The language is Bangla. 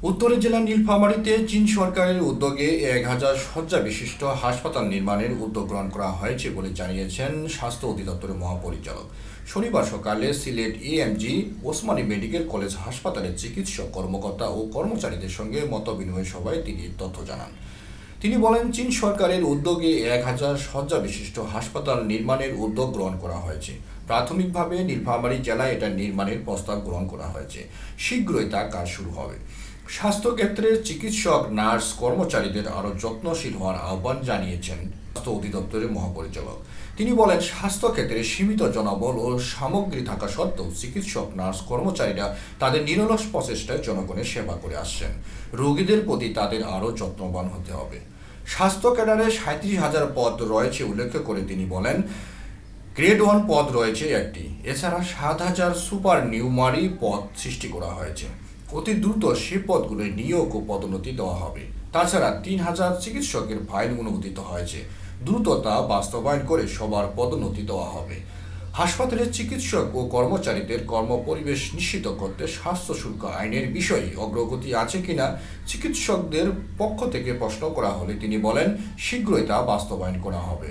উত্তরের জেলা নীলফামারীতে চীন সরকারের উদ্যোগে ১,০০০ শয্যা বিশিষ্ট হাসপাতাল নির্মাণের উদ্যোগ গ্রহণ করা হয়েছে বলে জানিয়েছেন স্বাস্থ্য অধিদপ্তরের মহাপরিচালক। শনিবার সকালে Sylhet AMG Osmani medical college হাসপাতালের চিকিৎসক কর্মকর্তা ও কর্মচারীদের সঙ্গে মতবিনিময় সভায় তিনি তথ্য জানান। তিনি বলেন, চীন সরকারের উদ্যোগে ১,০০০ শয্যা বিশিষ্ট হাসপাতাল নির্মাণের উদ্যোগ গ্রহণ করা হয়েছে। প্রাথমিকভাবে নীলফামারী জেলায় এটা নির্মাণের প্রস্তাব গ্রহণ করা হয়েছে। শীঘ্রই তা কাজ শুরু হবে। স্বাস্থ্যক্ষেত্রে চিকিৎসক, নার্স, কর্মচারীদের আরও যত্নশীল হওয়ার আহ্বান জানিয়েছেন স্বাস্থ্য অধিদপ্তরের মহাপরিচালক। তিনি বলেন, স্বাস্থ্যক্ষেত্রে সীমিত জনবল ও সামগ্রী থাকা সত্ত্বেও চিকিৎসক, নার্স, কর্মচারীরা তাদের নিরলস প্রচেষ্টায় জনগণের সেবা করে আসছেন। রোগীদের প্রতি তাদের আরও যত্নবান হতে হবে। স্বাস্থ্য ক্যাডারে ৩৭,০০০ পদ রয়েছে উল্লেখ করে তিনি বলেন, গ্রেড 1 পদ রয়েছে একটি। এছাড়া ৭,০০০ সুপার নিউমারি পদ সৃষ্টি করা হয়েছে। অতি দ্রুত সে পদগুলোয় নিয়োগ ও পদোন্নতি দেওয়া হবে। তাছাড়া ৩,০০০ চিকিৎসকের ফাইল অনুমোদিত হয়েছে। দ্রুত তা বাস্তবায়ন করে সবার পদোন্নতি দেওয়া হবে। হাসপাতালের চিকিৎসক ও কর্মচারীদের কর্মপরিবেশ নিশ্চিত করতে স্বাস্থ্য শুল্ক আইনের বিষয়ে অগ্রগতি আছে কিনা চিকিৎসকদের পক্ষ থেকে প্রশ্ন করা হলে তিনি বলেন, শীঘ্রই তা বাস্তবায়ন করা হবে।